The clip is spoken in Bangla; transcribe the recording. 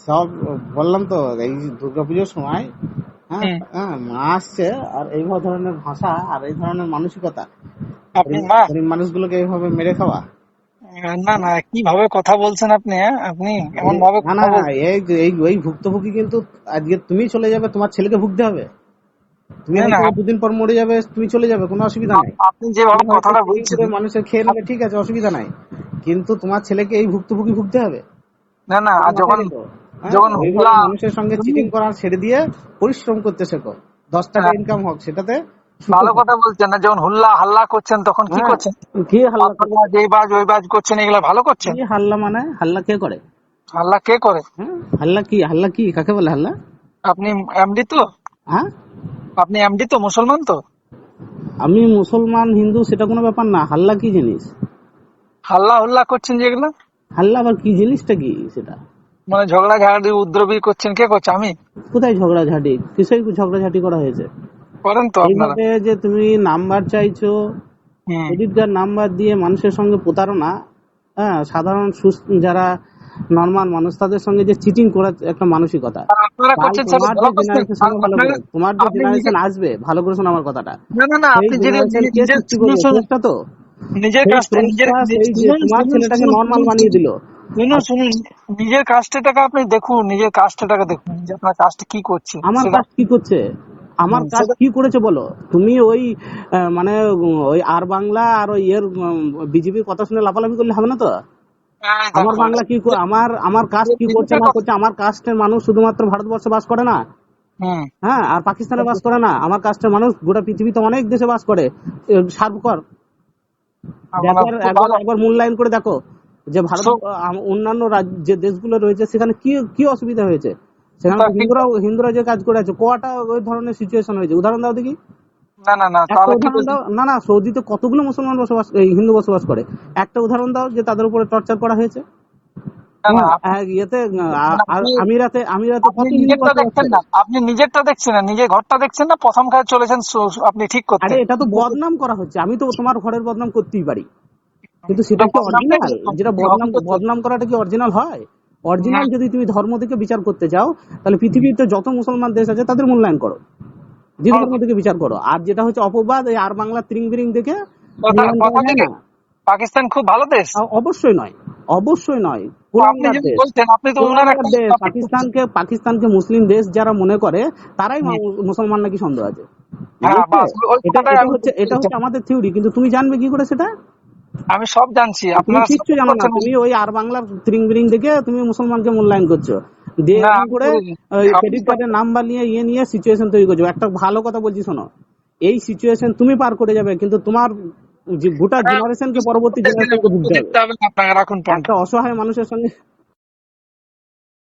সব বললাম তো, এই দুর্গাপুজোর সময় হ্যাঁ হুম। হ্যাঁ মা আসছে, আর এই ধরনের ভাষা আর এই ধরনের মানসিকতা, আপনি মা? গরিব মানুষগুলোকে এইভাবে মেরে খাওয়া। না না, কিভাবে কথা বলছেন আপনি? হ্যাঁ, আপনি এমন ভাবে না না, কথা বলছেন। এই যে এই ভুক্তভোগী কিন্তু আজকে তুমি চলে যাবে, তোমার ছেলেকে ভুগতে হবে। তুমি না না, হয়তো দুদিন পর মরে যাবে, তুমি চলে যাবে, কোনো অসুবিধা নাই। আপনি যেভাবে তুমি হয়তো কথাটা চিটিং বলছেন। করে মানুষের খেয়ে নেবে, আপ- ঠিক আছে, অসুবিধা নাই। কিন্তু তোমার ছেলেকে এই ভুক্তভোগী ভুগতে হবে, না না, এটা আর মাথায় যখন রেখো। হ্যাঁ, যখন ওইভাবে হুল্লা মানুষের সঙ্গে চিটিং শুনুন, করা ছেড়ে দিয়ে পরিশ্রম করতে শেখো। 10 টাকা হ্যাঁ, ইনকাম হোক, সেটাতে সুখে ভালো কথা থাকো। বলছেন না, যখন হুল্লা হাল্লা করছেন তখন কি হ্যাঁ, করছেন? কি হাল্লা পাথর করে? বাজ, এই বাজ ওই বাজ করছেন, এগুলো ভালো কি করছেন? হাল্লা মানে? হাল্লা কে করে? হাল্লা কে করে? হ্যাঁ, হাল্লা কি? হাল্লা কি কাকে বলে হাল্লা? আপনি এমডি তো? হ্যাঁ, আপনি এমডি তো, মুসলমান তো? আমি মুসলমান হিন্দু সেটা কোনো ব্যাপার না। হাল্লা কি জিনিস? হাল্লা হুল্লা করছেন যেগুলো, হাল্লা আবার কি জিনিসটা, কি সেটা? মানে ঝগড়া ঝাড়ি উদ্রবি করছেন, কে করছে? আমি? কোথায় ঝগড়াঝাটি? কিসের ঝগড়াঝাটি করা হয়েছে? করেন তো আপনারা? এইভাবে যে তুমি নাম্বার চাইছো, হুম। ক্রেডিট কার্ড নাম্বার দিয়ে মানুষের সঙ্গে প্রতারণা, হ্যাঁ, সাধারণ যারা নর্মাল মানুষ তাদের সঙ্গে যে চিটিং করার একটা মানসিকতা। আর আপনারা কাল করছেন সেটা তোমার যে ভালো করছেন। জেনারেশন, শোনো ভালো আপনারা, করে, তোমার যে আপনি নিজে, জেনারেশন আসবে, ভালো করে শোনো আমার কথাটা। না না না, সেই আপনি যদি জেনারেশন কে নিজের, সৃষ্টি শুনুন করবে? শুনুন, স্রষ্টা তো। নিজের সেই কাজটা নিজের, স্রষ্টা সেই যে শুনুন তোমার শুনুন ছেলেটাকে শুনুন নর্মাল শুনুন বানিয়ে শুনুন দিল। শুনুন আর শুনুন, নিজের কাজটাকে আপনি দেখুন, নিজের কাজটাকে দেখুন যে আপনার কাজটা কি করছে আমার সেটা। কাজ কি করছে? আমার কাজ সেটা কি করেছে বলো? তুমি ওই মানে ওই আর বাংলা আর ওই বিজেপির কথা শুনে লাফালাফি করলে হবে না তো। এই আমার দেখো, বাংলা কি আমার কাজ কি করছে নিজেটা না কথা। করছে, আমার কাস্টের মানুষ শুধুমাত্র ভারতবর্ষে বাস করে না, হুম। হ্যাঁ, আর পাকিস্তানে বাস করে না। আমার কাস্টের মানুষ গোটা পৃথিবীতে অনেক দেশে বাস করে। সার্ভ কর, মানে একবার খুব একবার ভালো। একবার মূল্যায়ন করে দেখো যে ভারত সো- অন্যান্য যে দেশগুলো রয়েছে সেখানে কি কি অসুবিধা হয়েছে। সেখানে তা তো ঠিক হিন্দুরা যে কাজ করে আছে, কটা ওই ধরনের সিচুয়েশন হয়েছে, উদাহরণ দাও দেখি। না না না, একটা তাহলে ঠিক উদাহরণ আছে। দাও। না না, সৌদিতে কতগুলো মুসলমান বসবাস, এই হিন্দু বসবাস করে। একটা উদাহরণ দাও যে তাদের উপরে টর্চার করা হয়েছে। না না, হ্যাঁ, আপনি ইয়েতে মানে আর আপনি আমিরাতে আমিরাতে আপনি কত হিন্দু নিজেরটা বসবাস দেখছেন করে। না, আপনি নিজেরটা দেখছেন না, নিজের ঘরটা দেখছেন না, প্রথম কাজ চলেছেন আপনি ঠিক করতে। আরে এটা তো বদনাম করা হচ্ছে, আমি তো তোমার ঘরের বদনাম করতেই পারি, কিন্তু সেটা এটা কি বদনাম নেই, অরিজিনাল? যেটা আপনি হকি বদনাম করছেন। বদনাম করাটা কি অরিজিনাল হয়? না, অরিজিনাল যদি তুমি ধর্ম থেকে বিচার করতে চাও, তাহলে পৃথিবীতে যত মুসলমান দেশ আছে তাদের মূল্যায়ন করো, যে ধর্ম থেকে বিচার করো। আর যেটা হচ্ছে অপবাদ, এই আর বাংলা ত্রিং বিরিং দেখে কথা মূল্যায়ন করা কথা যায় থেকে না। পাকিস্তান খুব ভালো দেশ। অবশ্যই নয়, অবশ্যই নয়। তো আপনি কুলাঙ্গার যদি দেশ, বলছেন, আপনি তো ওনার কুলাঙ্গার একটা দেশ। টপিক করছেন। পাকিস্তানকে মুসলিম দেশ যারা মনে করে, তারাই হুম। মুসলমান নাকি সন্দেহ আছে, ঠিক হ্যাঁ, আছে? বাস ওই এটা কথাটাই এটা আমি হচ্ছে বলতে এটা হচ্ছে চাই। আমাদের থিওরি, কিন্তু তুমি জানবে কি করে সেটা? আমি সব জানছি, তুমি আপনারা কিচ্ছু সাপোর্ট জানো না, করছেন। তুমি ওই আর বাংলার ত্রিং বিরিং দেখে তুমি মুসলমানকে মূল্যায়ন করছো, দিয়ে না, এরকম আমি করে করিনি। আপনি ক্রেডিট কার্ডের নাম্বার নিয়ে নিয়ে সিচুয়েশন তৈরি করছো। একটা ভালো কথা বলছি শোনো, এই সিচুয়েশন তুমি পার করে যাবে, কিন্তু তোমার যে গোটা হ্যাঁ, জেনারেশনকে, পরবর্তী জেনারেশনকে ভুগতে হবে। দেখতে হবে না, আপনাকে রাখুন ফোনটা। একটা অসহায় মানুষের সঙ্গে